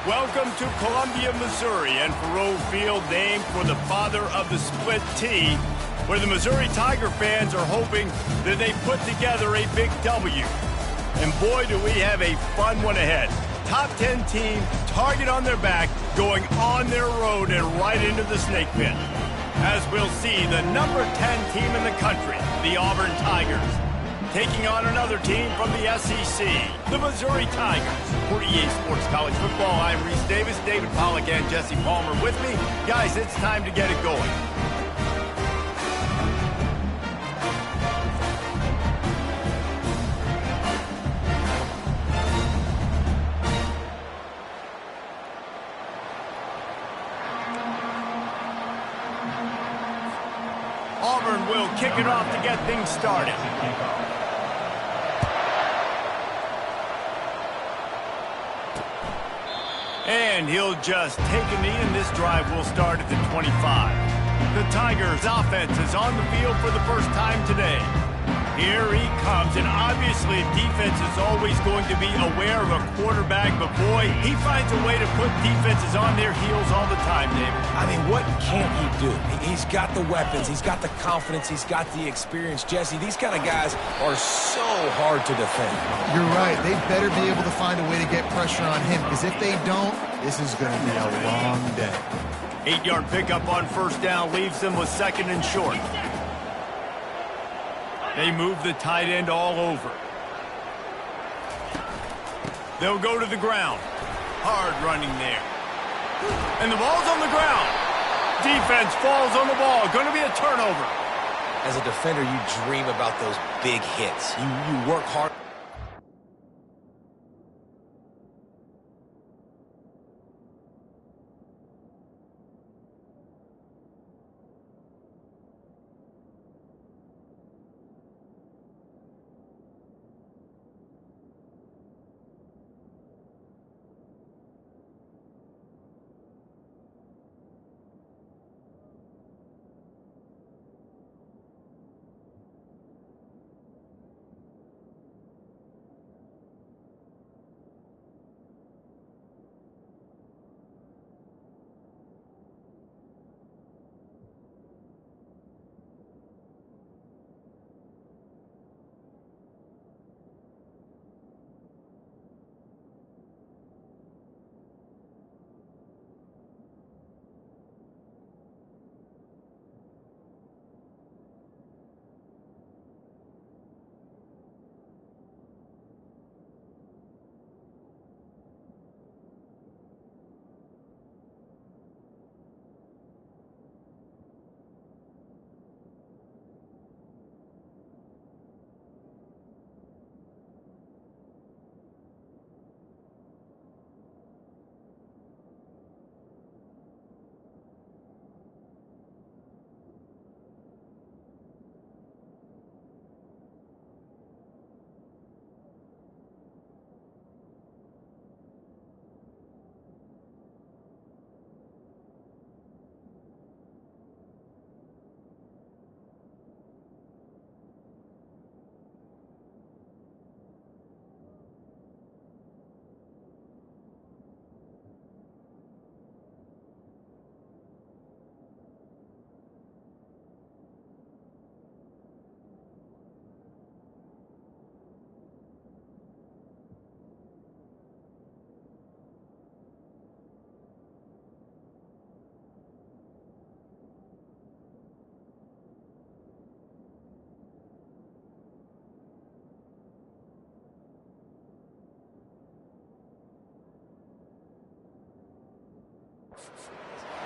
Welcome to Columbia, Missouri, and Faroe Field, named for the father of the split T, where the Missouri Tiger fans are hoping that they put together a big W. And boy, do we have a fun one ahead. Top 10 team, target on their back, going on their road and right into the snake pit. As we'll see, the number 10 team in the country, the Auburn Tigers, taking on another team from the SEC, the Missouri Tigers. For EA Sports College Football, I'm Reese Davis, David Pollack, and Jesse Palmer with me. Guys, it's time to get it going. Auburn will kick it off to get things started. And he'll just take a knee, and this drive will start at the 25. The Tigers' offense is on the field for the first time today. Here he comes, and obviously defense is always going to be aware of a quarterback, but boy, he finds a way to put defenses on their heels all the time, David. I mean, what can't he do? He's got the weapons, he's got the confidence, he's got the experience. Jesse, these kind of guys are so hard to defend. You're right. They better be able to find a way to get pressure on him, because if they don't, this is going to be a long day. 8-yard pickup on first down leaves them with second and short. They move the tight end all over. They'll go to the ground. Hard running there. And the ball's on the ground. Defense falls on the ball. Going to be a turnover. As a defender, you dream about those big hits. You work hard.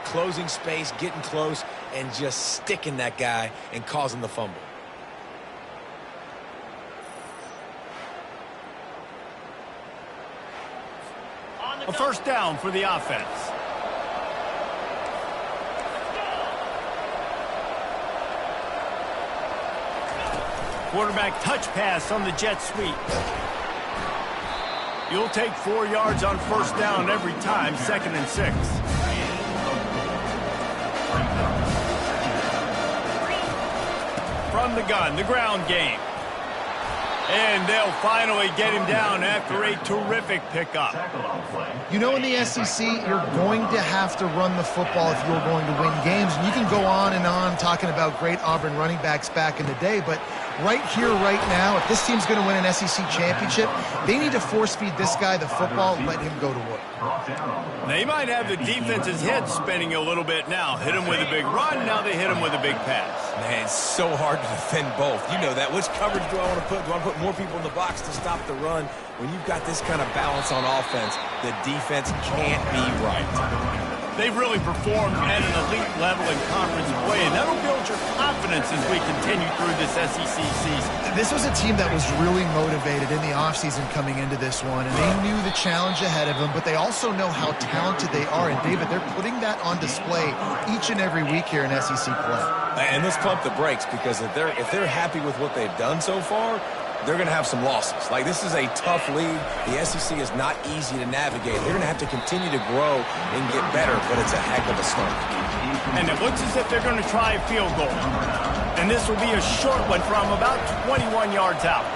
Closing space, getting close, and just sticking that guy and causing the fumble. A first down for the offense. Quarterback touch pass on the jet sweep. You'll take 4 yards on first down every time, 2nd and 6. From the gun, the ground game. And they'll finally get him down after a terrific pickup. You know, in the SEC, you're going to have to run the football if you're going to win games. And you can go on and on talking about great Auburn running backs back in the day, but right here, right now, if this team's going to win an SEC championship, they need to force-feed this guy the football and let him go to work. They might have the defense's head spinning a little bit now. Hit him with a big run, now they hit him with a big pass. Man, it's so hard to defend both. You know that. Which coverage do I want to put? Do I want to put more people in the box to stop the run? When you've got this kind of balance on offense, the defense can't be right. They've really performed at an elite level in conference play, and that'll build your confidence as we continue through this SEC season. This was a team that was really motivated in the offseason coming into this one, and they knew the challenge ahead of them, but they also know how talented they are. And, David, they're putting that on display each and every week here in SEC play. And let's pump the brakes, because if they're happy with what they've done so far, they're going to have some losses. Like, this is a tough league. The SEC is not easy to navigate. They're going to have to continue to grow and get better, but it's a heck of a start. And it looks as if they're going to try a field goal. And this will be a short one from about 21 yards out.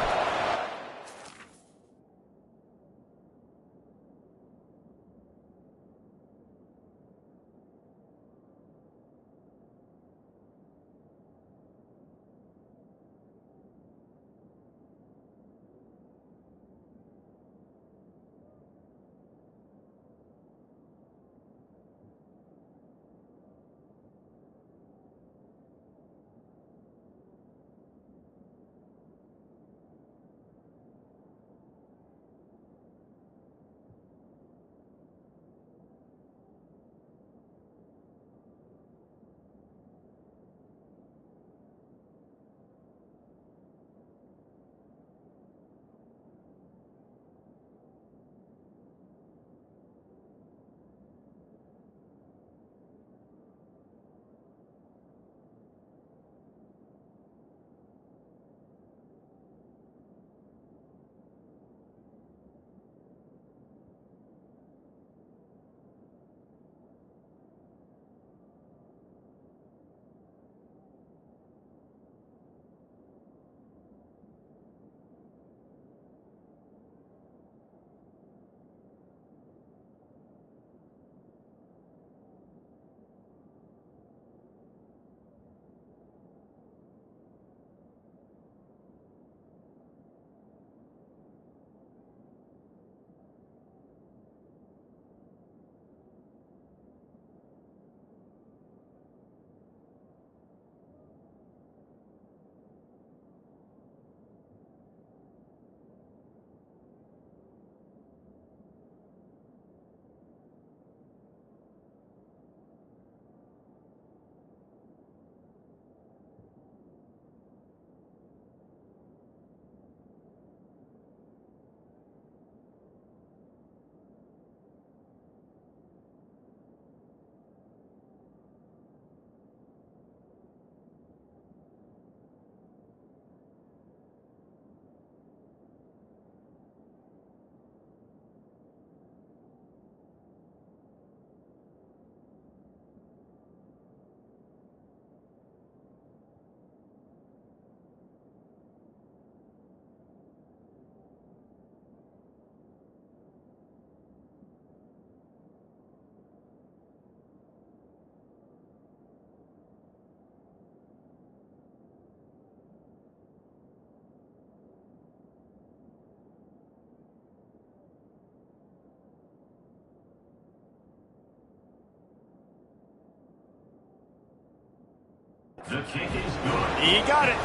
The kick is good. He got it.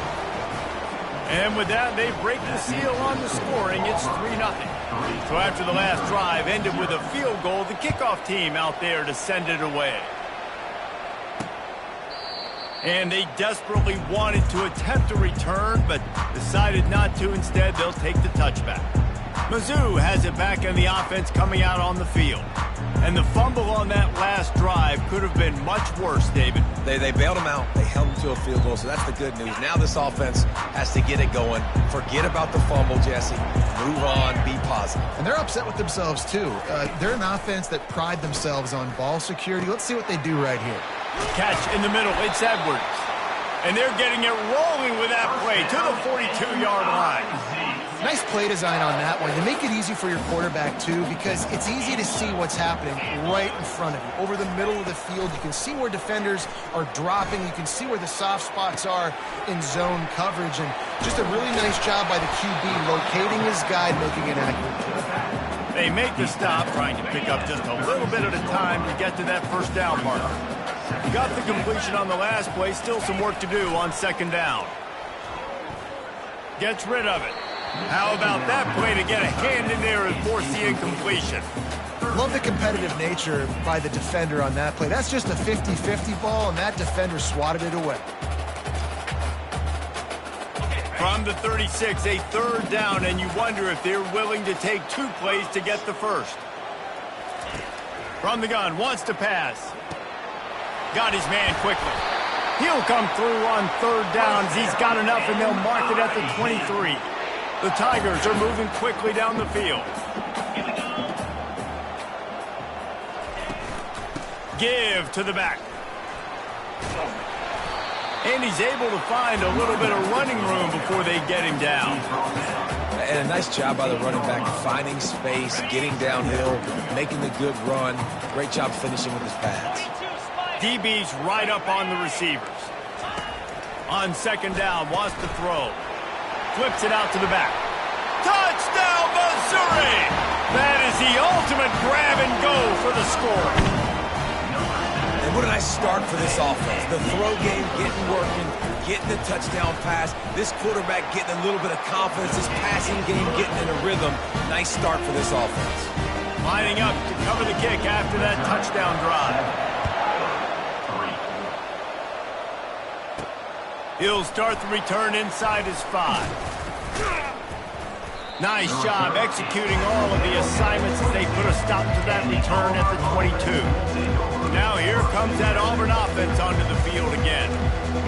And with that, they break the seal on the scoring. It's 3-0. So after the last drive ended with a field goal, the kickoff team out there to send it away. And they desperately wanted to attempt a return, but decided not to. Instead, they'll take the touchback. Mizzou has it back in the offense coming out on the field. And the fumble on that last drive could have been much worse, David. They bailed him out. They held him to a field goal, so that's the good news. Now this offense has to get it going. Forget about the fumble, Jesse. Move on. Be positive. And they're upset with themselves, too. They're an offense that pride themselves on ball security. Let's see what they do right here. Catch in the middle. It's Edwards. And they're getting it rolling with that play to the 42-yard line. play design on that one. They make it easy for your quarterback, too, because it's easy to see what's happening right in front of you. Over the middle of the field, you can see where defenders are dropping. You can see where the soft spots are in zone coverage. And just a really nice job by the QB locating his guy, making an accurate throw. They make the stop, trying to pick up just a little bit at a time to get to that first down marker. Got the completion on the last play. Still some work to do on second down. Gets rid of it. How about that play to get a hand in there and force the incompletion? Love the competitive nature by the defender on that play. That's just a 50-50 ball, and that defender swatted it away. From the 36, a third down, and you wonder if they're willing to take 2 plays to get the first. From the gun, wants to pass. Got his man quickly. He'll come through on third downs. He's got enough, and they'll mark it at the 23. The Tigers are moving quickly down the field. Give to the back. And he's able to find a little bit of running room before they get him down. And a nice job by the running back, finding space, getting downhill, making a good run. Great job finishing with his pads. DB's right up on the receivers. On second down, wants to throw. Flips it out to the back. Touchdown, Missouri! That is the ultimate grab and go for the score. And what a nice start for this offense. The throw game getting working, getting the touchdown pass. This quarterback getting a little bit of confidence. This passing game getting in a rhythm. Nice start for this offense. Lining up to cover the kick after that touchdown drive. He'll start the return inside his 5. Nice job executing all of the assignments as they put a stop to that return at the 22. Now here comes that Auburn offense onto the field again.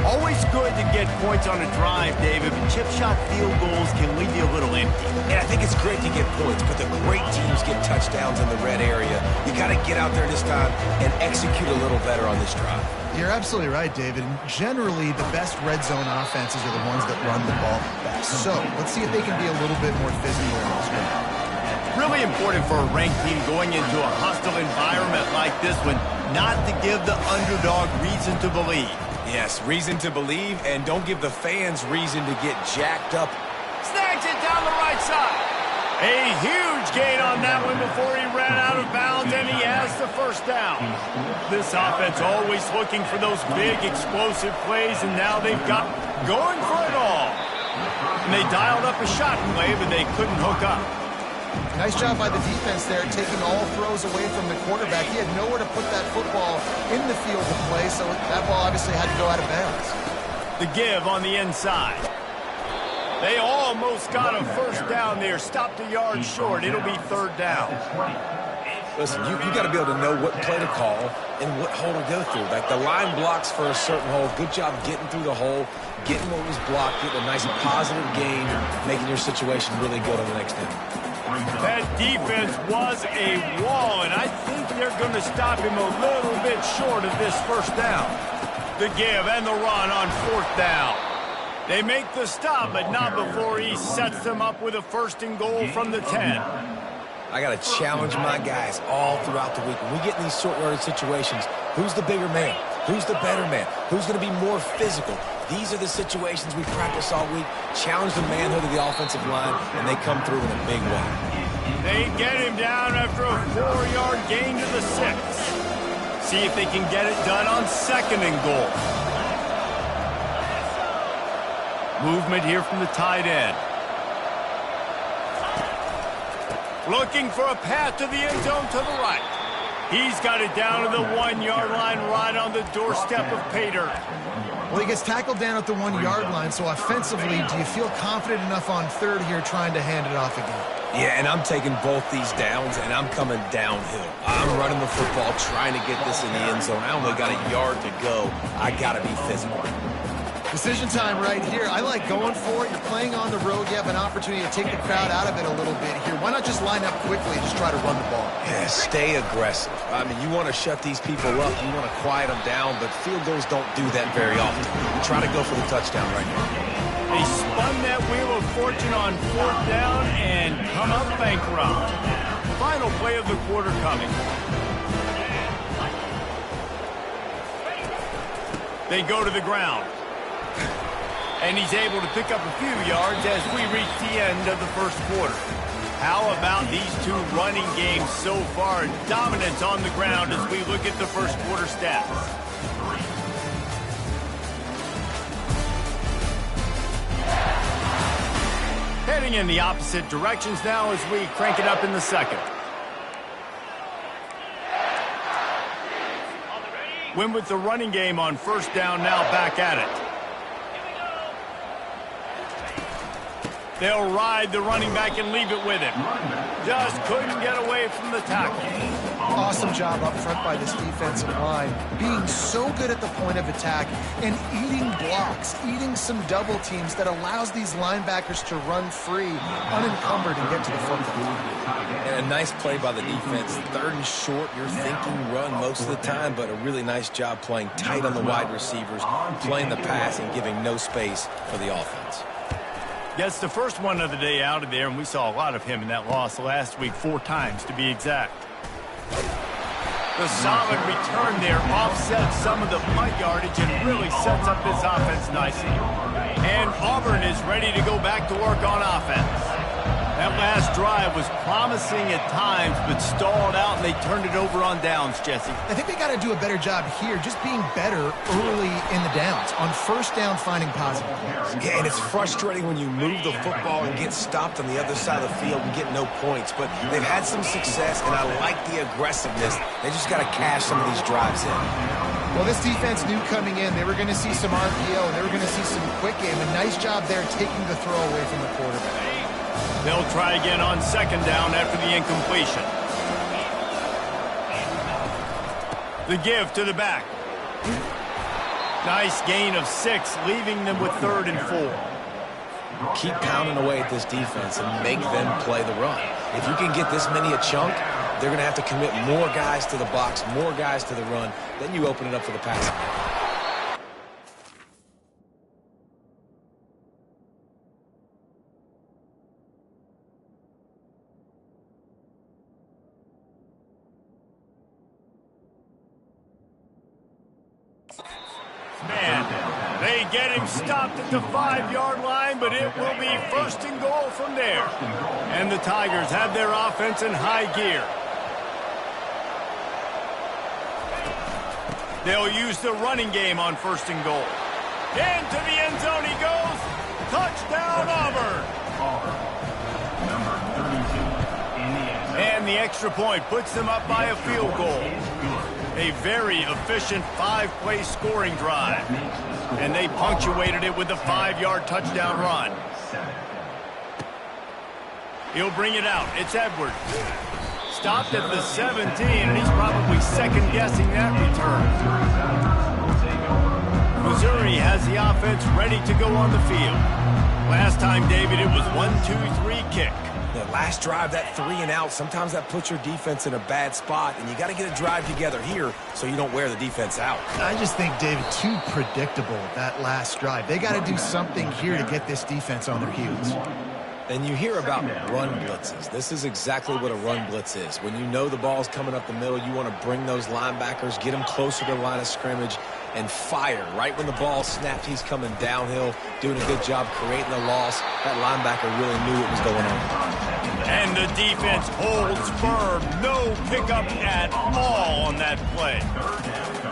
Always good to get points on a drive, David, but chip shot field goals can leave you a little empty. And I think it's great to get points, but the great teams get touchdowns in the red area. You got to get out there this time and execute a little better on this drive. You're absolutely right, David. Generally, the best red zone offenses are the ones that run the ball best. So let's see if they can be a little bit more physical in this one. Really important for a ranked team going into a hostile environment like this one, not to give the underdog reason to believe. Yes, reason to believe, and don't give the fans reason to get jacked up. Snags it down the right side. A huge gain on that one before he ran out of bounds, and he has the first down. This offense always looking for those big, explosive plays, and now they've got going for it all. And they dialed up a shot play, but they couldn't hook up. Nice job by the defense there, taking all throws away from the quarterback. He had nowhere to put that football in the field to play, so that ball obviously had to go out of bounds. The give on the inside. They almost got a first down there. Stopped a yard short. It'll be third down. Listen, you got to be able to know what play to call and what hole to go through. Like the line blocks for a certain hole. Good job getting through the hole, getting what was blocked, getting a nice positive gain, making your situation really good on the next down. That defense was a wall, and I think they're going to stop him a little bit short of this first down. The give and the run on fourth down. They make the stop, but not before he sets them up with a first and goal from the 10. I got to challenge my guys all throughout the week. When we get in these short-yardage situations, who's the bigger man? Who's the better man? Who's going to be more physical? These are the situations we practice all week. Challenge the manhood of the offensive line, and they come through in a big way. They get him down after a 4-yard gain to the 6. See if they can get it done on second and goal. Movement here from the tight end. Looking for a path to the end zone to the right. He's got it down to the 1-yard line right on the doorstep of pay dirt. Well, he gets tackled down at the 1-yard line, so offensively, do you feel confident enough on third here trying to hand it off again? Yeah, and I'm taking both these downs, and I'm coming downhill. I'm running the football, trying to get this in the end zone. I only got a yard to go. I got to be physical. Decision time right here. I like going for it. You're playing on the road. You have an opportunity to take the crowd out of it a little bit here. Why not just line up quickly and just try to run the ball? Yeah, stay aggressive. I mean, you want to shut these people up. You want to quiet them down, but field goals don't do that very often. Try to go for the touchdown right now. They spun that wheel of fortune on 4th down and come up bankrupt. Final play of the quarter coming. They go to the ground. And he's able to pick up a few yards as we reach the end of the first quarter. How about these two running games so far? Dominance on the ground as we look at the first quarter stats. Heading in the opposite directions now as we crank it up in the second. Win with the running game on 1st down, now back at it. They'll ride the running back and leave it with him. Just couldn't get away from the tackle. Awesome job up front by this defensive line, being so good at the point of attack and eating blocks, eating some double teams that allows these linebackers to run free, unencumbered, and get to the football. And a nice play by the defense. 3rd and short, you're thinking run most of the time, but a really nice job playing tight on the wide receivers, playing the pass and giving no space for the offense. Gets the first one of the day out of there, and we saw a lot of him in that loss last week, 4 times to be exact. The solid return there offsets some of the punt yardage and really sets up this offense nicely. And Auburn is ready to go back to work on offense. That last drive was promising at times, but stalled out, and they turned it over on downs, Jesse. I think they got to do a better job here, just being better early in the downs. On 1st down, finding positive plays. Yeah, and it's frustrating when you move the football and get stopped on the other side of the field and get no points. But they've had some success, and I like the aggressiveness. They just got to cash some of these drives in. Well, this defense knew coming in they were going to see some RPO, and they were going to see some quick game. A nice job there taking the throw away from the quarterback. They'll try again on 2nd down after the incompletion. The give to the back. Nice gain of 6, leaving them with 3rd and 4. Keep pounding away at this defense and make them play the run. If you can get this many a chunk, they're going to have to commit more guys to the box, more guys to the run. Then you open it up for the passing game. Man, they get him stopped at the 5-yard line, but it will be 1st and goal from there. And the Tigers have their offense in high gear. They'll use the running game on 1st and goal. Into the end zone he goes. Touchdown, Auburn. And the extra point puts them up by a field goal. A very efficient 5-play scoring drive. And they punctuated it with a 5-yard touchdown run. He'll bring it out. It's Edwards. Stopped at the 17, and he's probably second-guessing that return. Missouri has the offense ready to go on the field. Last time, David, it was 1-2-3 kick. The last drive, that 3 and out, sometimes that puts your defense in a bad spot, and you got to get a drive together here so you don't wear the defense out. I just think, David, too predictable, that last drive. They got to do something here to get this defense on their heels. And you hear about run blitzes. This is exactly what a run blitz is. When you know the ball's coming up the middle, you want to bring those linebackers, get them closer to the line of scrimmage, and fire. Right when the ball snapped, he's coming downhill, doing a good job creating a loss. That linebacker really knew what was going on. And the defense holds firm. No pickup at all on that play.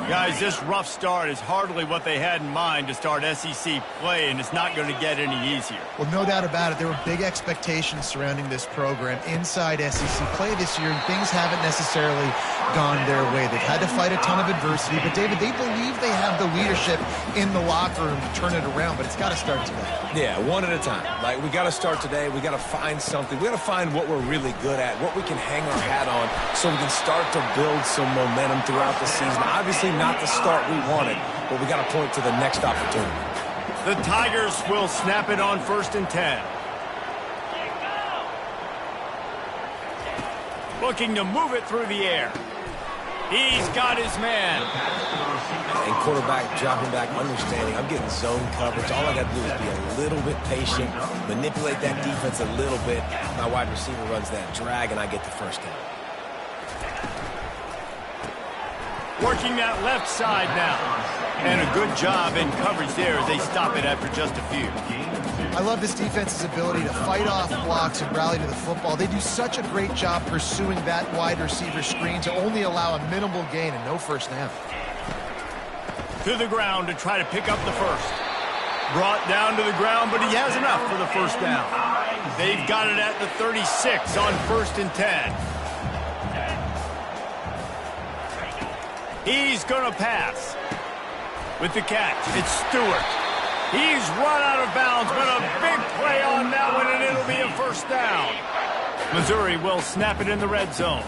Guys, this rough start is hardly what they had in mind to start SEC play, and it's not going to get any easier. Well, no doubt about it. There were big expectations surrounding this program inside SEC play this year, and things haven't necessarily gone their way. They've had to fight a ton of adversity, but, David, they believe they have the leadership in the locker room to turn it around, but it's got to start today. Yeah, one at a time. Like, we got to start today. We got to find something. We got to find what we're really good at, what we can hang our hat on so we can start to build some momentum throughout the season. Obviously not the start we wanted, but we got to point to the next opportunity. The Tigers will snap it on 1st and 10. Looking to move it through the air. He's got his man. And quarterback dropping back, understanding, I'm getting zone coverage. All I got to do is be a little bit patient, manipulate that defense a little bit. My wide receiver runs that drag, and I get the first down. Working that left side now. And a good job in coverage there as they stop it after just a few. I love this defense's ability to fight off blocks and rally to the football. They do such a great job pursuing that wide receiver screen to only allow a minimal gain and no first down. To the ground to try to pick up the first. Brought down to the ground, but he has enough for the first down. They've got it at the 36 on 1st and 10. He's going to pass. With the catch, it's Stewart. He's run out of bounds, but a big play on that one, and it'll be a first down. Missouri will snap it in the red zone.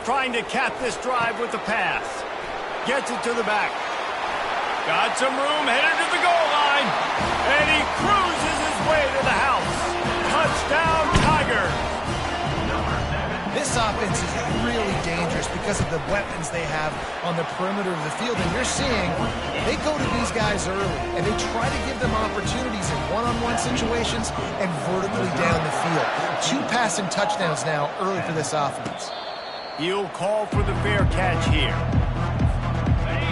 Trying to cap this drive with the pass. Gets it to the back. Got some room, headed to the goal line. And he cruises his way to the house. Touchdown, Tigers. This offense is really dangerous because of the weapons they have on the perimeter of the field. And you're seeing they go to these guys early, and they try to give them opportunities in one-on-one situations and vertically down the field. 2 passing touchdowns now early for this offense. He'll call for the fair catch here.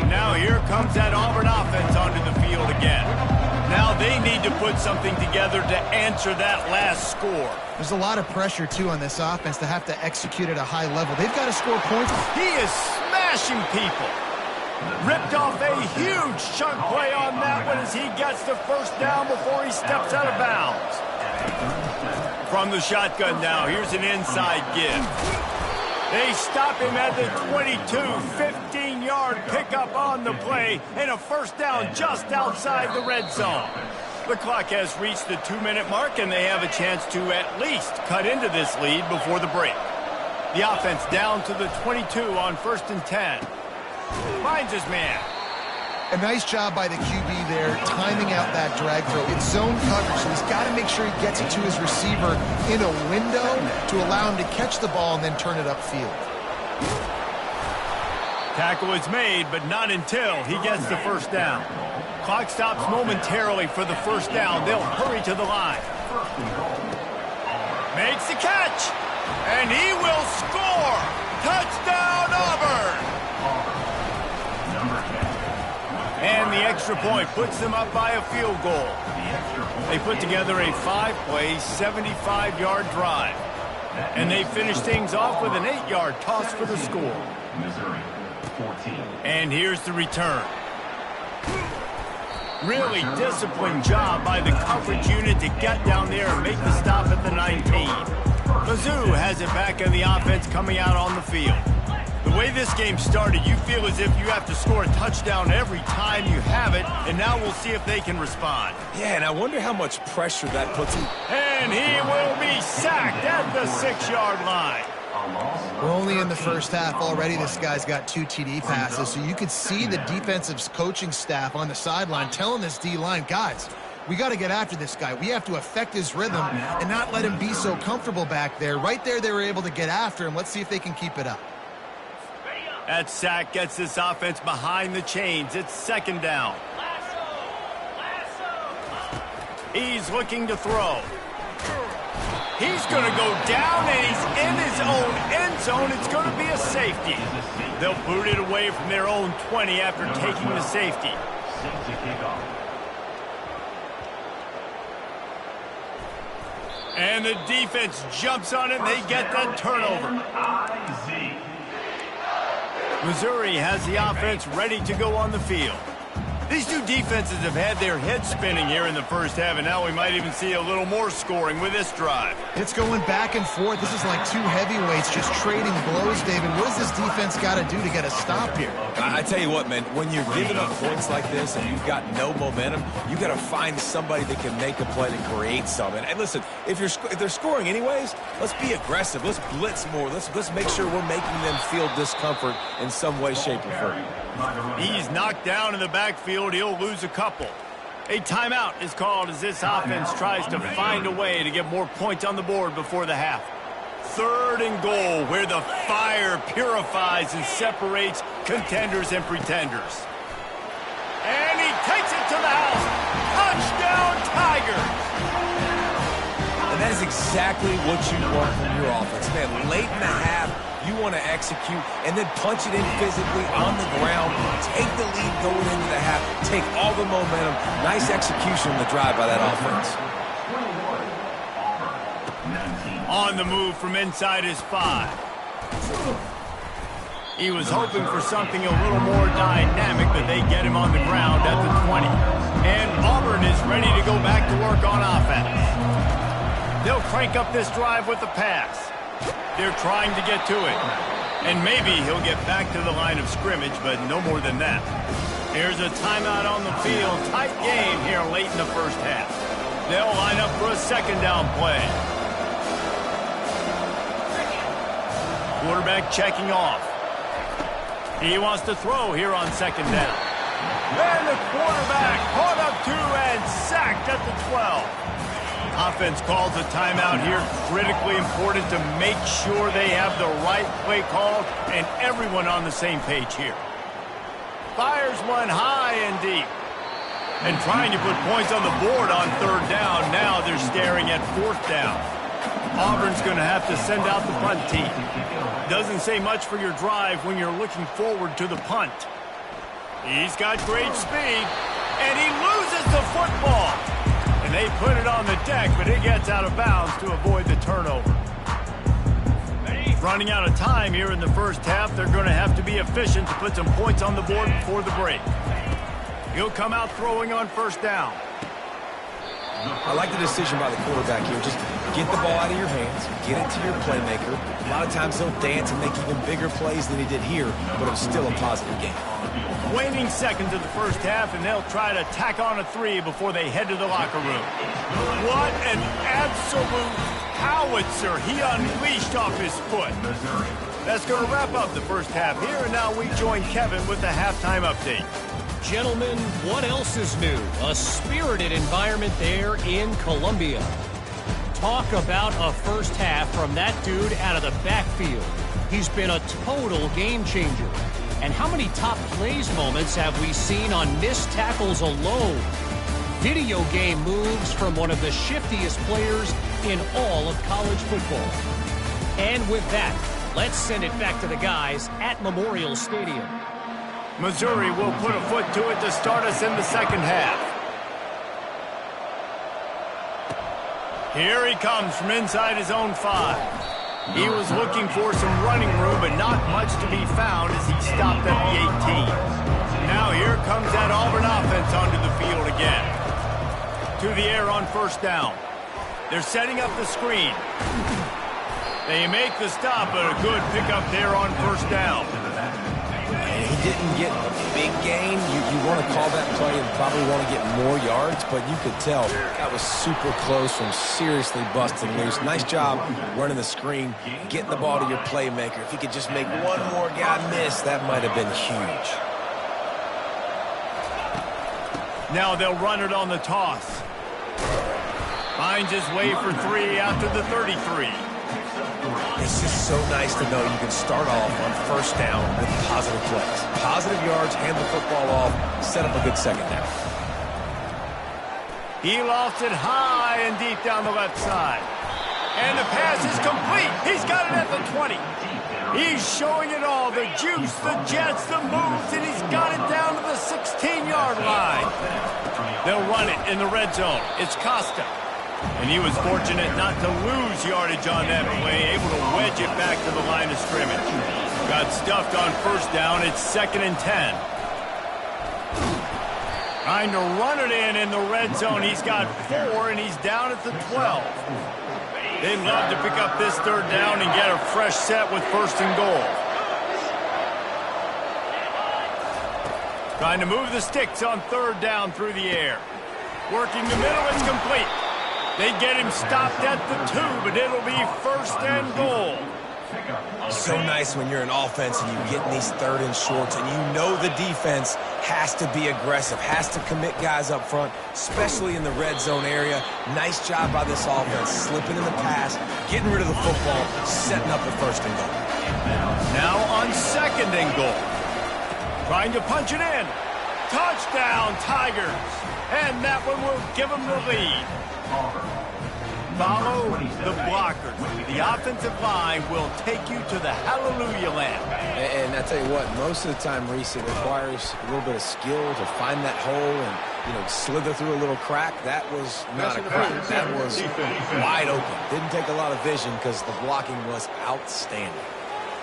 Now here comes that Auburn offense onto the field again. Now they need to put something together to answer that last score. There's a lot of pressure, too, on this offense to have to execute at a high level. They've got to score points. He is smashing people. Ripped off a huge chunk play on that one as he gets the first down before he steps out of bounds. From the shotgun now, here's an inside give. They stop him at the 22, 15-yard pickup on the play, and a first down just outside the red zone. The clock has reached the 2-minute mark, and they have a chance to at least cut into this lead before the break. The offense down to the 22 on 1st and 10. Finds his man. A nice job by the QB there, timing out that drag throw. It's zone coverage, so he's got to make sure he gets it to his receiver in a window to allow him to catch the ball and then turn it upfield. Tackle is made, but not until he gets the first down. Clock stops momentarily for the first down. They'll hurry to the line. Makes the catch, and he will score. Touchdown, Auburn! And the extra point puts them up by a field goal. They put together a 5-play, 75-yard drive. And they finish things off with an 8-yard toss for the score. And here's the return. Really disciplined job by the coverage unit to get down there and make the stop at the 19. Mizzou has it back in the offense coming out on the field. The way this game started, you feel as if you have to score a touchdown every time you have it, and now we'll see if they can respond. Yeah, and I wonder how much pressure that puts him. And he will be sacked at the 6-yard line. We're only in the first half already. This guy's got 2 TD passes, so you could see the defensive coaching staff on the sideline telling this D-line, guys, we got to get after this guy. We have to affect his rhythm and not let him be so comfortable back there. Right there, they were able to get after him. Let's see if they can keep it up. That sack gets this offense behind the chains. It's 2nd down. He's looking to throw. He's going to go down, and he's in his own end zone. It's going to be a safety. They'll boot it away from their own 20 after taking the safety. And the defense jumps on it, and they get that turnover. Missouri has the offense ready to go on the field. These two defenses have had their heads spinning here in the first half, and now we might even see a little more scoring with this drive. It's going back and forth. This is like 2 heavyweights just trading blows, David. What does this defense got to do to get a stop here? I tell you what, man, when you're giving up points like this and you've got no momentum, you got to find somebody that can make a play to create something. And listen, if they're scoring anyways, let's be aggressive. Let's blitz more. Let's make sure we're making them feel discomfort in some way, shape, or form. He's knocked down in the backfield. He'll lose a couple. A timeout is called as this offense tries to find a way to get more points on the board before the half. 3rd and goal, where the fire purifies and separates contenders and pretenders. And he takes it to the house. Touchdown, Tigers! And that is exactly what you want from your offense. Man, late in the half, you want to execute and then punch it in physically on the ground. Take the lead going into the half. Take all the momentum. Nice execution on the drive by that offense. On the move from inside his 5. He was hoping for something a little more dynamic, but they get him on the ground at the 20. And Auburn is ready to go back to work on offense. They'll crank up this drive with the pass. They're trying to get to it. And maybe he'll get back to the line of scrimmage, but no more than that. Here's a timeout on the field. Tight game here late in the first half. They'll line up for a 2nd down play. Quarterback checking off. He wants to throw here on 2nd down. And the quarterback caught up to and sacked at the 12. Offense calls a timeout here. Critically important to make sure they have the right play call and everyone on the same page here. Fires one high and deep. And trying to put points on the board on 3rd down. Now they're staring at 4th down. Auburn's going to have to send out the punt team. Doesn't say much for your drive when you're looking forward to the punt. He's got great speed, and he loses the football. And they put it on the deck, but it gets out of bounds to avoid the turnover. Running out of time here in the first half, they're going to have to be efficient to put some points on the board before the break. He'll come out throwing on 1st down. I like the decision by the quarterback here. Just get the ball out of your hands, get it to your playmaker. A lot of times he'll dance and make even bigger plays than he did here, but it was still a positive game. Waning seconds of the first half, and they'll try to tack on a 3 before they head to the locker room. What an absolute howitzer he unleashed off his foot. That's going to wrap up the first half here, and now we join Kevin with the halftime update. Gentlemen, what else is new? A spirited environment there in Columbia. Talk about a first half from that dude out of the backfield. He's been a total game changer. And how many top plays moments have we seen on missed tackles alone? Video game moves from one of the shiftiest players in all of college football. And with that, let's send it back to the guys at Memorial Stadium. Missouri will put a foot to it to start us in the second half. Here he comes from inside his own 5. He was looking for some running room, but not much to be found as he stopped at the 18. Now here comes that Auburn offense onto the field again. To the air on 1st down. They're setting up the screen. They make the stop, but a good pickup there on 1st down. He didn't get a big gain. You want to call that play and probably want to get more yards, but you could tell that was super close from seriously busting loose. Nice job running the screen, getting the ball to your playmaker. If you could just make one more guy miss, that might have been huge. Now they'll run it on the toss. Finds his way for 3 out to the 33. It's just so nice to know you can start off on 1st down with positive plays. Positive yards, hand the football off, set up a good 2nd down. He lofts it high and deep down the left side. And the pass is complete. He's got it at the 20. He's showing it all, the juice, the jets, the moves, and he's got it down to the 16-yard line. They'll run it in the red zone. It's Costa. And he was fortunate not to lose yardage on that play, able to wedge it back to the line of scrimmage. Got stuffed on 1st down. It's 2nd and 10. Trying to run it in the red zone. He's got 4, and he's down at the 12. They'd love to pick up this 3rd down and get a fresh set with 1st and goal. Trying to move the sticks on 3rd down through the air. Working the middle, it's complete. They get him stopped at the 2, but it'll be 1st and goal. So nice when you're an offense and you get in these third and shorts and you know the defense has to be aggressive, has to commit guys up front, especially in the red zone area. Nice job by this offense, slipping in the pass, getting rid of the football, setting up the first and goal. Now on second and goal. Trying to punch it in. Touchdown, Tigers. And that one will give them the lead. Follow the blockers. The offensive line will take you to the hallelujah land. And I tell you what, most of the time, Reese, it requires a little bit of skill to find that hole and, slither through a little crack. That was not a crack. That was wide open. Didn't take a lot of vision because the blocking was outstanding.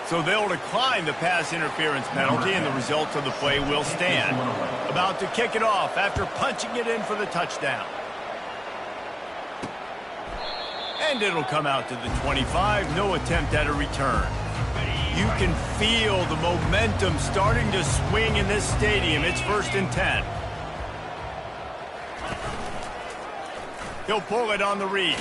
So they'll decline the pass interference penalty, and the results of the play will stand. About to kick it off after punching it in for the touchdown. And it'll come out to the 25. No attempt at a return. You can feel the momentum starting to swing in this stadium. It's 1st and 10. He'll pull it on the read.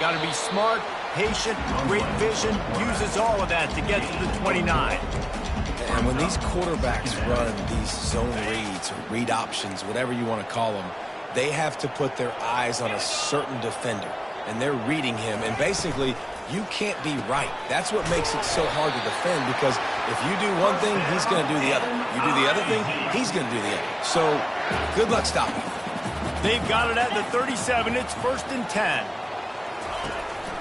Got to be smart, patient, great vision. Uses all of that to get to the 29. And when these quarterbacks run these zone reads or read options, whatever you want to call them, they have to put their eyes on a certain defender, and they're reading him. And basically, you can't be right. That's what makes it so hard to defend, because if you do one thing, he's going to do the other. You do the other thing, he's going to do the other. So, good luck stopping. They've got it at the 37. It's 1st and 10.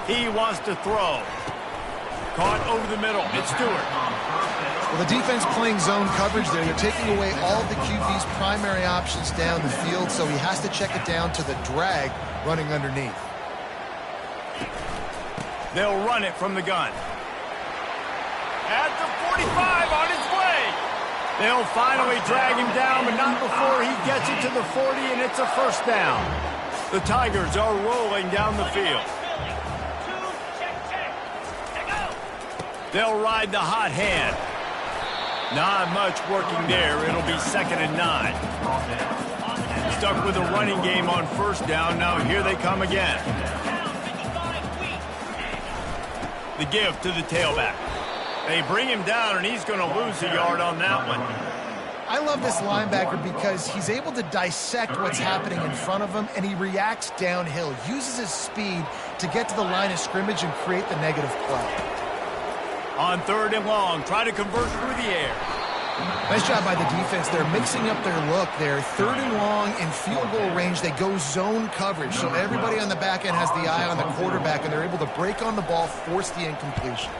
He wants to throw. Caught over the middle. It's Stewart. Well, the defense playing zone coverage there. They're taking away all of the QB's primary options down the field, so he has to check it down to the drag running underneath. They'll run it from the gun. At the 45, on his way. They'll finally drag him down, but not before he gets it to the 40, and it's a first down. The Tigers are rolling down the field. They'll ride the hot hand. Not much working there. It'll be 2nd and 9. Stuck with a running game on first down. Now here they come again. The give to the tailback. They bring him down, and he's going to lose a yard on that one. I love this linebacker because he's able to dissect what's happening in front of him, and he reacts downhill, uses his speed to get to the line of scrimmage and create the negative play. On 3rd and long, try to convert through the air. Nice job by the defense. They're mixing up their look. They're 3rd and long in field goal range. They go zone coverage, so everybody on the back end has the eye on the quarterback, and they're able to break on the ball, force the incompletion.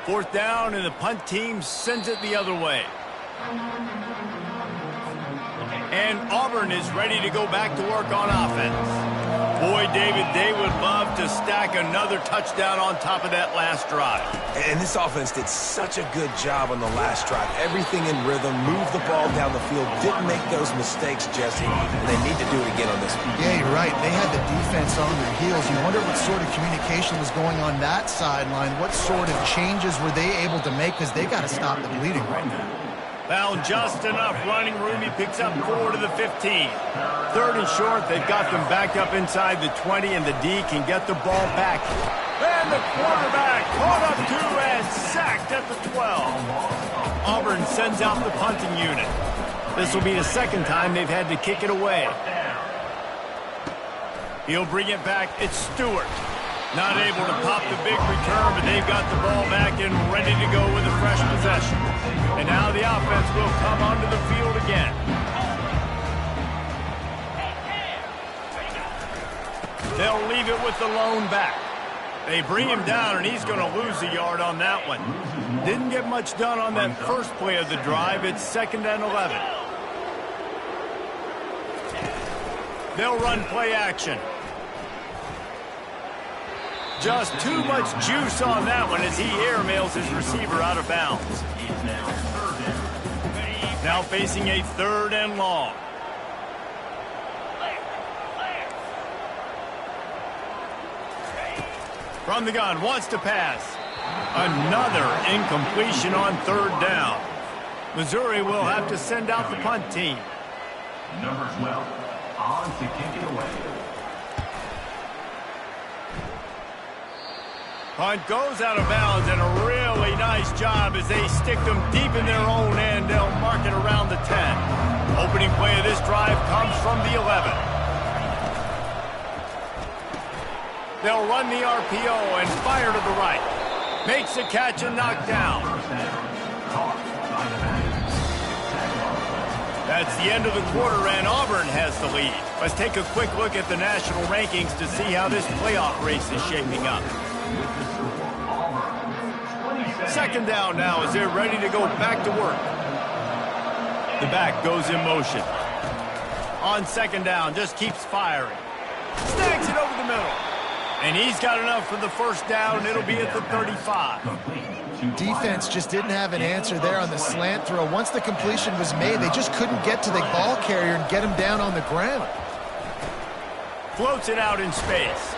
4th down, and the punt team sends it the other way. And Auburn is ready to go back to work on offense. Boy, David, they would love to stack another touchdown on top of that last drive. And this offense did such a good job on the last drive. Everything in rhythm, moved the ball down the field, didn't make those mistakes, Jesse, and they need to do it again on this one. Yeah, you're right. They had the defense on their heels. You wonder what sort of communication was going on that sideline. What sort of changes were they able to make, because they got to stop the bleeding right now. Found just enough running room. He picks up 4 to the 15. 3rd and short. They've got them back up inside the 20, and the D can get the ball back. And the quarterback caught up to and sacked at the 12. Auburn sends out the punting unit. This will be the 2nd time they've had to kick it away. He'll bring it back. It's Stewart. Not able to pop the big return, but they've got the ball back and ready to go with a fresh possession. And now the offense will come onto the field again. They'll leave it with the lone back. They bring him down, and he's going to lose a yard on that one. Didn't get much done on that first play of the drive. It's 2nd and 11. They'll run play action. Just too much juice on that one as he airmails his receiver out of bounds. Now facing a 3rd and long. From the gun, wants to pass. Another incompletion on 3rd down. Missouri will have to send out the punt team. Number 12, on to kick it away. Punt goes out of bounds, and a really nice job as they stick them deep in their own end. They'll mark it around the 10. Opening play of this drive comes from the 11. They'll run the RPO and fire to the right. Makes the catch and knocked down. That's the end of the quarter, and Auburn has the lead. Let's take a quick look at the national rankings to see how this playoff race is shaping up. Second down now as they're ready to go back to work. The back goes in motion. On second down, just keeps firing. Snags it over the middle. And he's got enough for the first down. It'll be at the 35. Defense just didn't have an answer there on the slant throw. Once the completion was made, they just couldn't get to the ball carrier and get him down on the ground. Floats it out in space.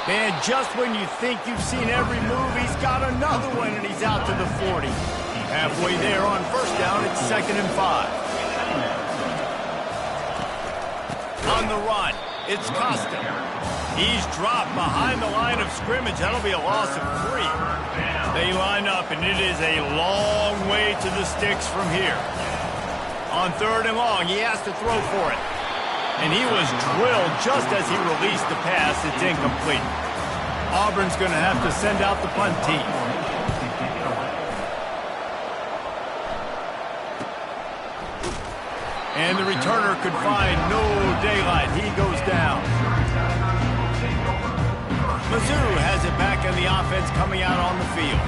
And just when you think you've seen every move, he's got another one, and he's out to the 40. Halfway there on first down, it's 2nd and 5. On the run, it's Costa. He's dropped behind the line of scrimmage. That'll be a loss of 3. They line up, and it is a long way to the sticks from here. On 3rd and long, he has to throw for it. And he was drilled just as he released the pass. It's incomplete. Auburn's going to have to send out the punt team. And the returner could find no daylight. He goes down. Mizzou has it back in the offense coming out on the field.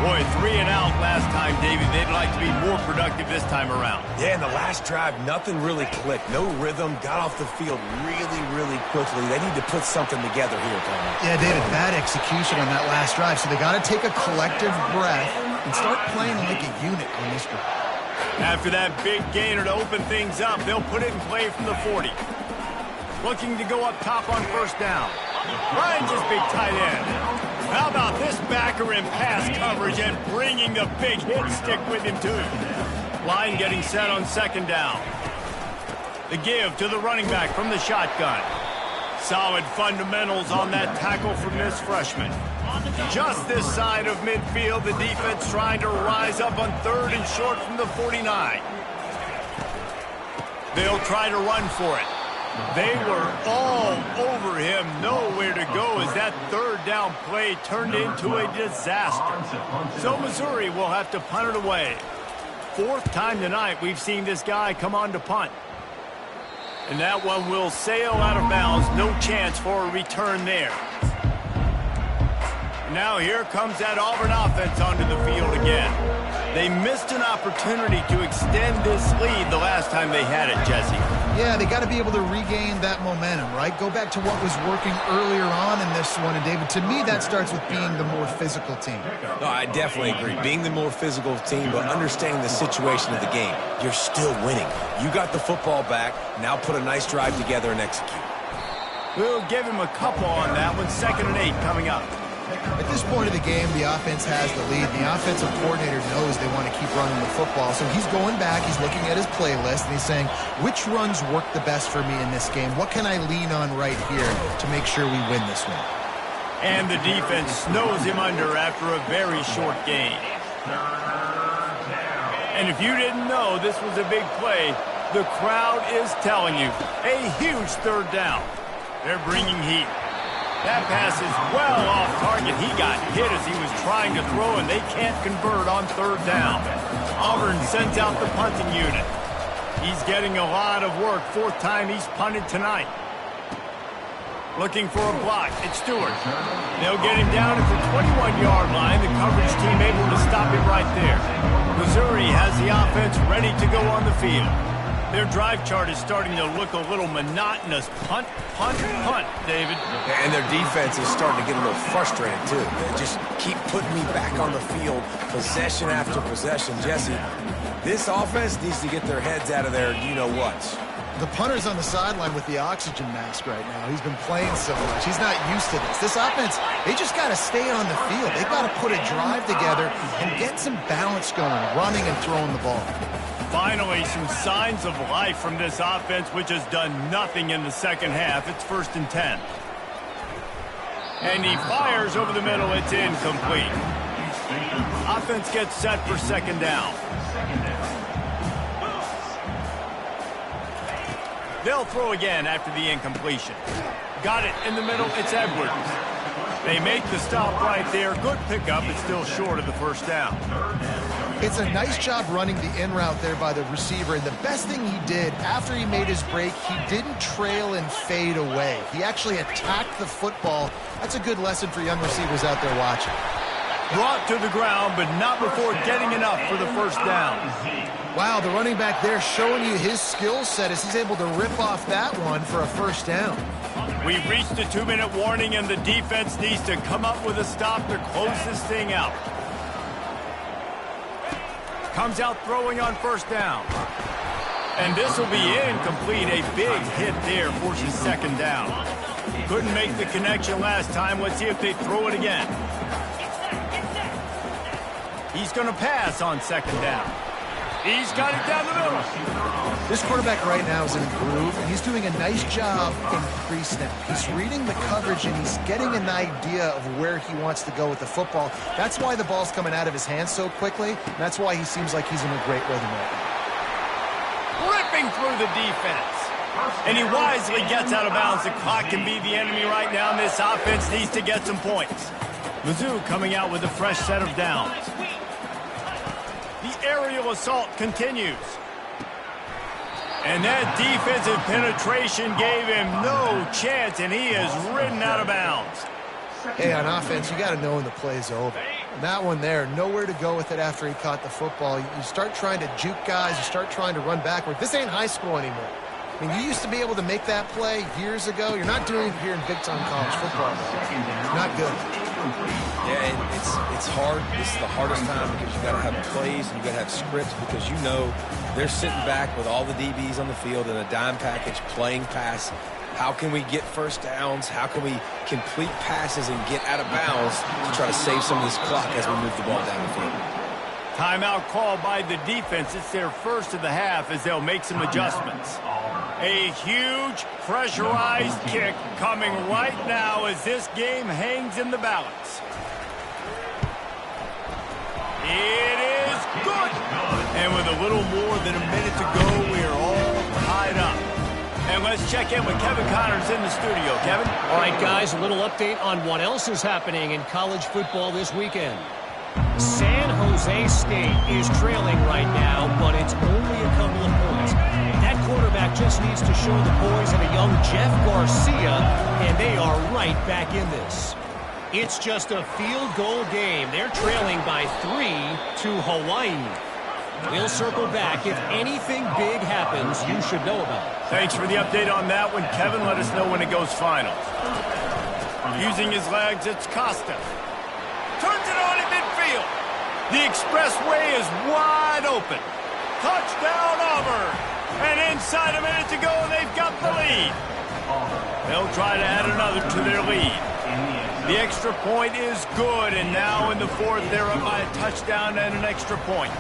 Boy, 3 and out last time, David. They'd like to be more productive this time around. Yeah, in the last drive, nothing really clicked. No rhythm. Got off the field really, really quickly. They need to put something together here, Tony. Yeah, David, bad execution on that last drive. So they got to take a collective breath and start playing like a unit on this one. After that big gainer to open things up, they'll put it in play from the 40. Looking to go up top on first down. Ryan's his big tight end. How about this backer in pass coverage and bringing the big hit stick with him, too? Line getting set on second down. The give to the running back from the shotgun. Solid fundamentals on that tackle from this freshman. Just this side of midfield, the defense trying to rise up on 3rd and short from the 49. They'll try to run for it. They were all over him, nowhere to go as that 3rd down play turned into a disaster. So Missouri will have to punt it away. 4th time tonight we've seen this guy come on to punt. And that one will sail out of bounds. No chance for a return there. Now here comes that Auburn offense onto the field again. They missed an opportunity to extend this lead the last time they had it, Jesse. Yeah, they got to be able to regain that momentum, right? Go back to what was working earlier on in this one. And, David, to me, that starts with being the more physical team. No, I definitely agree. Being the more physical team, but understanding the situation of the game. You're still winning. You got the football back. Now put a nice drive together and execute. We'll give him a couple on that one. 2nd and 8 coming up. At this point of the game, the offense has the lead. The offensive coordinator knows they want to keep running the football. So he's going back, he's looking at his playlist, and he's saying, which runs work the best for me in this game? What can I lean on right here to make sure we win this one? And the defense snows him under after a very short gain. And if you didn't know this was a big play, the crowd is telling you, a huge 3rd down. They're bringing heat. That pass is well off target. He got hit as he was trying to throw, and they can't convert on 3rd down. Auburn sends out the punting unit. He's getting a lot of work. 4th time he's punted tonight. Looking for a block. It's Stewart. They'll get him down at the 21-yard line. The coverage team able to stop him right there. Missouri has the offense ready to go on the field. Their drive chart is starting to look a little monotonous. Punt, punt, punt, David. And their defense is starting to get a little frustrated, too. They just keep putting me back on the field, possession after possession. Jesse, this offense needs to get their heads out of their you-know-whats. The punter's on the sideline with the oxygen mask right now. He's been playing so much. He's not used to this. This offense, they just got to stay on the field. They've got to put a drive together and get some balance going, running and throwing the ball. Finally, some signs of life from this offense, which has done nothing in the second half. It's 1st and 10. And he fires over the middle. It's incomplete. Offense gets set for second down. They'll throw again after the incompletion. Got it in the middle. It's Edwards. They make the stop right there. Good pickup. It's still short of the first down. It's a nice job running the in route there by the receiver. And the best thing he did after he made his break, he didn't trail and fade away. He actually attacked the football. That's a good lesson for young receivers out there watching. Brought to the ground, but not before getting enough for the first down. Wow, the running back there showing you his skill set as he's able to rip off that one for a first down. We've reached the 2-minute warning, and the defense needs to come up with a stop to close this thing out. Comes out throwing on first down. And this will be incomplete. A big hit there forces second down. Couldn't make the connection last time. Let's see if they throw it again. He's going to pass on second down. He's got it down the middle. This quarterback right now is in a groove, and he's doing a nice job in pre-snap. He's reading the coverage, and he's getting an idea of where he wants to go with the football. That's why the ball's coming out of his hands so quickly, and that's why he seems like he's in a great rhythm right now. Ripping through the defense. And he wisely gets out of bounds. The clock can be the enemy right now, and this offense needs to get some points. Mizzou coming out with a fresh set of downs. The aerial assault continues. And that defensive penetration gave him no chance, and he is ridden out of bounds. Hey, on offense, you got to know when the play's over. And that one there, nowhere to go with it after he caught the football. You start trying to juke guys. You start trying to run backward. This ain't high school anymore. I mean, you used to be able to make that play years ago. You're not doing it here in big-time college football. It's not good. Yeah, and it's hard. This is the hardest time because you got to have plays and you got to have scripts because you know they're sitting back with all the DBs on the field in a dime package playing pass. How can we get first downs? How can we complete passes and get out of bounds to try to save some of this clock as we move the ball down the field? Timeout called by the defense. It's their first of the half as they'll make some adjustments. A huge pressurized kick coming right now as this game hangs in the balance. It is good. And with a little more than a minute to go, we are all tied up. And let's check in with Kevin Connors in the studio. Kevin? All right, guys, a little update on what else is happening in college football this weekend. San Jose State is trailing right now, but it's only a couple of points. That quarterback just needs to show the boys and a young Jeff Garcia, and they are right back in this. It's just a field goal game. They're trailing by 3 to Hawaii. We'll circle back. If anything big happens, you should know about it. Thanks for the update on that one, Kevin. Let us know when it goes final. Using his legs, it's Costa. Turns it on in midfield. The expressway is wide open. Touchdown, Auburn. And inside a minute to go, they've got the lead. They'll try to add another to their lead. The extra point is good, and now in the fourth, they're up by a touchdown and an extra point.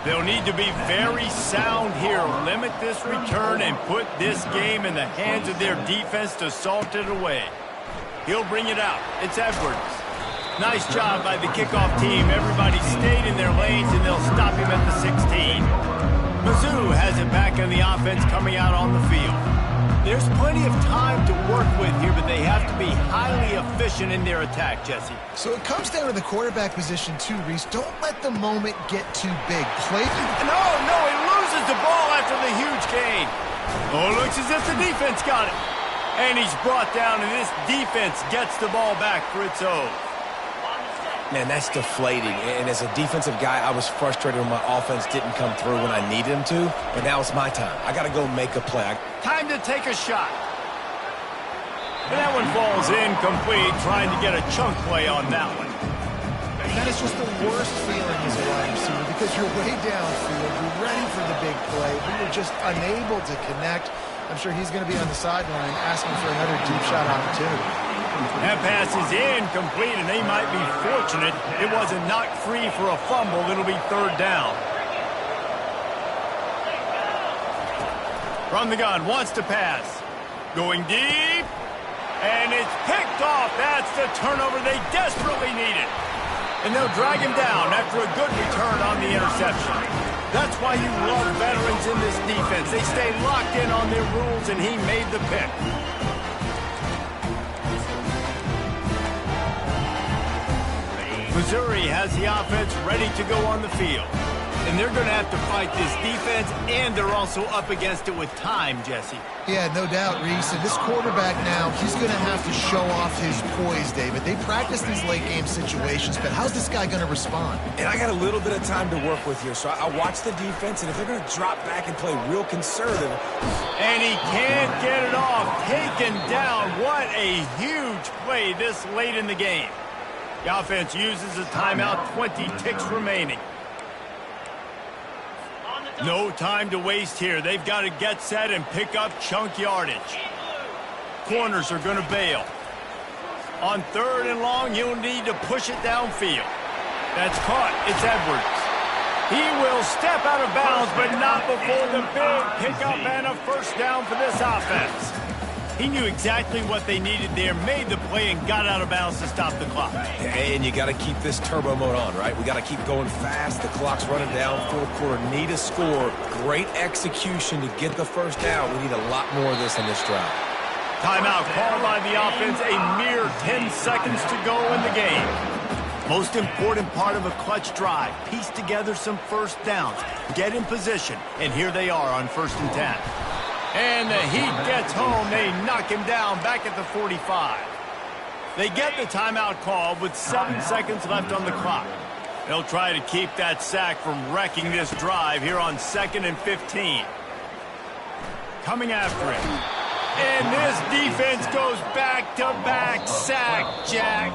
They'll need to be very sound here, limit this return, and put this game in the hands of their defense to salt it away. He'll bring it out. It's Edwards. Nice job by the kickoff team. Everybody stayed in their lanes, and they'll stop him at the 16. Mizzou has it back on the offense coming out on the field. There's plenty of time to work with here, but they have to be highly efficient in their attack, Jesse. So it comes down to the quarterback position too, Reese. Don't let the moment get too big. Play. No, he loses the ball after the huge gain. Oh, it looks as if the defense got it. And he's brought down, and this defense gets the ball back for its own. Man, that's deflating. And as a defensive guy, I was frustrated when my offense didn't come through when I needed him to. But now it's my time. I got to go make a play. Time to take a shot. And that one falls incomplete, trying to get a chunk play on that one. That is just the worst feeling as a wide receiver because you're way downfield, you're ready for the big play, but you're just unable to connect. I'm sure he's going to be on the sideline asking for another deep shot opportunity. That pass is incomplete, and they might be fortunate it wasn't knocked free for a fumble. It'll be third down. From the gun, wants to pass. Going deep. And it's picked off. That's the turnover they desperately needed. And they'll drag him down after a good return on the interception. That's why you love veterans in this defense. They stay locked in on their rules, and he made the pick. Missouri has the offense ready to go on the field. And they're going to have to fight this defense, and they're also up against it with time, Jesse. Yeah, no doubt, Reese. And this quarterback now, he's going to have to show off his poise, David. They practice these late-game situations, but how's this guy going to respond? And I got a little bit of time to work with here, so I watch the defense, and if they're going to drop back and play real conservative. And he can't get it off. Taken down. What a huge play this late in the game. The offense uses a timeout, 20 ticks remaining. No time to waste here. They've got to get set and pick up chunk yardage. Corners are going to bail. On 3rd and long, you'll need to push it downfield. That's caught. It's Edwards. He will step out of bounds, but not before the big pickup and a first down for this offense. He knew exactly what they needed there, made the play, and got out of bounds to stop the clock. And you got to keep this turbo mode on, right? We got to keep going fast. The clock's running down. 4th quarter, need a score. Great execution to get the first down. We need a lot more of this on this drive. Timeout called by the offense. A mere 10 seconds to go in the game. Most important part of a clutch drive. Piece together some first downs. Get in position. And here they are on 1st and 10. And the Heat gets home. They knock him down back at the 45. They get the timeout called with 7 seconds left on the clock. They'll try to keep that sack from wrecking this drive here on 2nd and 15. Coming after him. And this defense goes back-to-back sack, Jack.